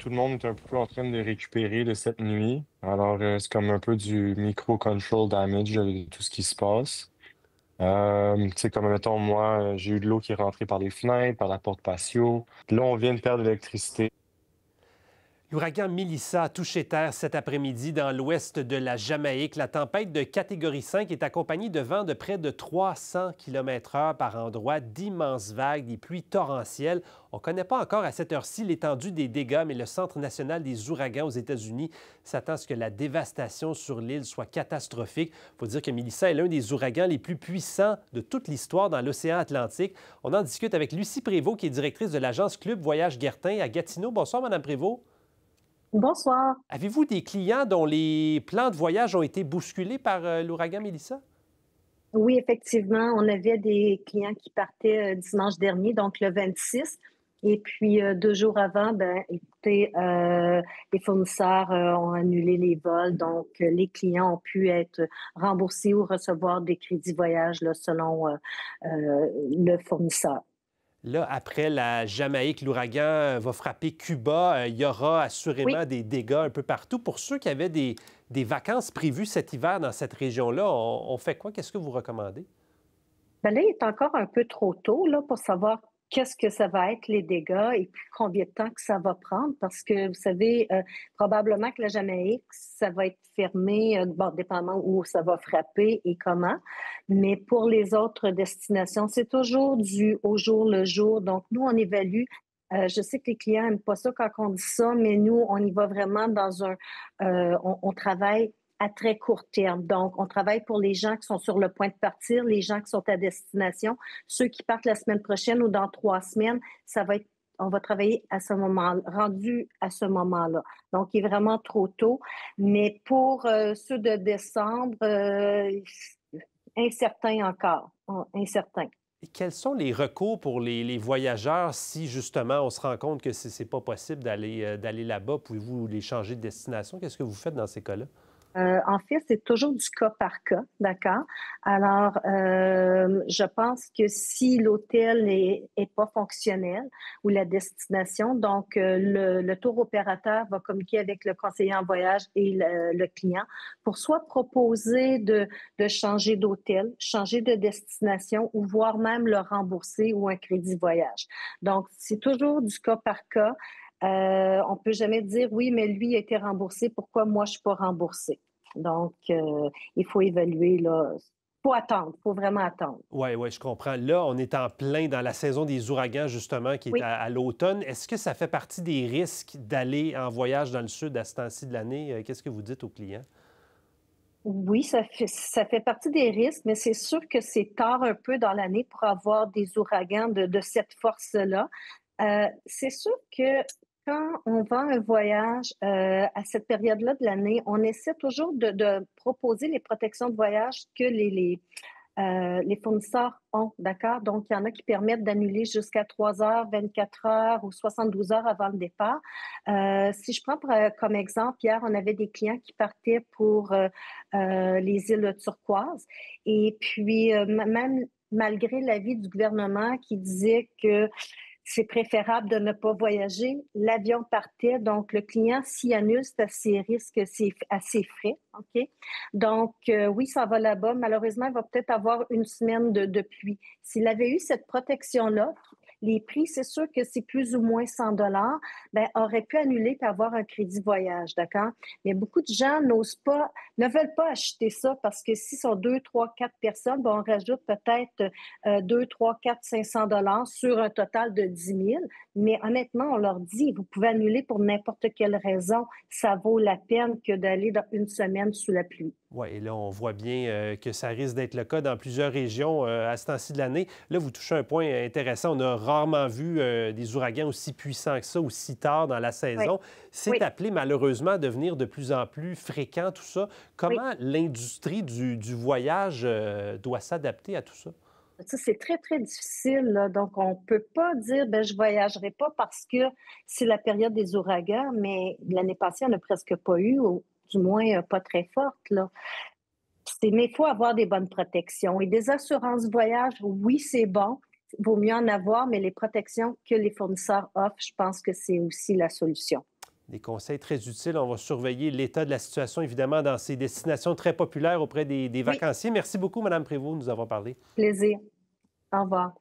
tout le monde est un peu en train de récupérer de cette nuit. Alors, c'est comme un peu du micro-control damage de tout ce qui se passe. Tu sais, comme mettons, moi, j'ai eu de l'eau qui est rentrée par les fenêtres, par la porte patio. Là, on vient de perdre l'électricité. L'ouragan Melissa a touché terre cet après-midi dans l'ouest de la Jamaïque. La tempête de catégorie 5 est accompagnée de vents de près de 300 km/h par endroits, d'immenses vagues, des pluies torrentielles. On ne connaît pas encore à cette heure-ci l'étendue des dégâts, mais le Centre national des ouragans aux États-Unis s'attend à ce que la dévastation sur l'île soit catastrophique. Il faut dire que Melissa est l'un des ouragans les plus puissants de toute l'histoire dans l'océan Atlantique. On en discute avec Lucie Prévost, qui est directrice de l'agence Club Voyage Guertin à Gatineau. Bonsoir, Madame Prévost. Bonsoir. Avez-vous des clients dont les plans de voyage ont été bousculés par l'ouragan Melissa? Oui, effectivement, on avait des clients qui partaient dimanche dernier, donc le 26. Et puis, 2 jours avant, ben, écoutez, les fournisseurs ont annulé les vols. Donc, les clients ont pu être remboursés ou recevoir des crédits voyage là, selon le fournisseur. Là, après la Jamaïque, l'ouragan va frapper Cuba. Il y aura Oui. assurément des dégâts un peu partout. Pour ceux qui avaient des vacances prévues cet hiver dans cette région-là, on fait quoi? Qu'est-ce que vous recommandez? Ben là, il est encore un peu trop tôt là, pour savoir qu'est-ce que ça va être les dégâts et puis combien de temps que ça va prendre parce que vous savez, probablement que la Jamaïque, ça va être fermé, bon, dépendamment où ça va frapper et comment. Mais pour les autres destinations, c'est toujours du au jour le jour. Donc, nous, on évalue. Je sais que les clients n'aiment pas ça quand on dit ça, mais nous, on y va vraiment dans on travaille à très court terme. Donc, on travaille pour les gens qui sont sur le point de partir, les gens qui sont à destination, ceux qui partent la semaine prochaine ou dans 3 semaines, on va travailler à ce moment, rendu à ce moment-là. Donc, il est vraiment trop tôt. Mais pour ceux de décembre, incertain encore, incertain. Et quels sont les recours pour les voyageurs si, justement, on se rend compte que c'est pas possible d'aller là-bas? Pouvez-vous les changer de destination? Qu'est-ce que vous faites dans ces cas-là? En fait, c'est toujours du cas par cas, d'accord? Alors, je pense que si l'hôtel est pas fonctionnel ou la destination, donc le tour opérateur va communiquer avec le conseiller en voyage et le client pour soit proposer de changer d'hôtel, changer de destination ou voire même le rembourser ou un crédit voyage. Donc, c'est toujours du cas par cas. On peut jamais dire oui, mais lui a été remboursé, pourquoi moi je suis pas remboursée? Donc, il faut évaluer là. Faut attendre, faut vraiment attendre. Oui, oui, je comprends. Là, on est en plein dans la saison des ouragans, justement, qui est Oui, à l'automne. Est-ce que ça fait partie des risques d'aller en voyage dans le sud à ce temps-ci de l'année? Qu'est-ce que vous dites aux clients? oui, ça fait partie des risques, mais c'est sûr que c'est tard un peu dans l'année pour avoir des ouragans de cette force-là. C'est sûr que quand on vend un voyage à cette période-là de l'année, on essaie toujours de proposer les protections de voyage que les fournisseurs ont, d'accord? Donc, il y en a qui permettent d'annuler jusqu'à 3 heures, 24 heures ou 72 heures avant le départ. Si je prends comme exemple, hier, on avait des clients qui partaient pour les îles turquoises. Et puis, même malgré l'avis du gouvernement qui disait que c'est préférable de ne pas voyager. L'avion partait, donc le client s'y annule, c'est à ses risques, c'est à ses frais. OK? Donc, oui, ça va là-bas. Malheureusement, il va peut-être avoir une semaine de pluie. S'il avait eu cette protection-là, les prix, c'est sûr que c'est plus ou moins 100 ben, aurait pu annuler et avoir un crédit voyage, d'accord? Mais beaucoup de gens ne veulent pas acheter ça parce que si sont 2, 3, 4 personnes, ben, on rajoute peut-être 2, 3, 4, 500 sur un total de 10 000. Mais honnêtement, on leur dit, vous pouvez annuler pour n'importe quelle raison. Ça vaut la peine que d'aller dans une semaine sous la pluie. Oui, et là, on voit bien que ça risque d'être le cas dans plusieurs régions à ce temps-ci de l'année. Là, vous touchez un point intéressant. On a rarement vu des ouragans aussi puissants que ça, aussi tard dans la Oui, saison. C'est oui, appelé malheureusement à devenir de plus en plus fréquent, tout ça. oui. Comment l'industrie du voyage doit s'adapter à tout ça? Ça, c'est très, très difficile, là. Donc, on ne peut pas dire, ben, je ne voyagerai pas parce que c'est la période des ouragans, mais l'année passée, on n'a presque pas eu, ou du moins pas très forte, là. Mais il faut avoir des bonnes protections. Et des assurances voyage, oui, c'est bon. Il vaut mieux en avoir, mais les protections que les fournisseurs offrent, je pense que c'est aussi la solution. Des conseils très utiles. On va surveiller l'état de la situation, évidemment, dans ces destinations très populaires auprès des vacanciers. Merci beaucoup, Mme Prévost, de nous avoir parlé. Plaisir. Au revoir.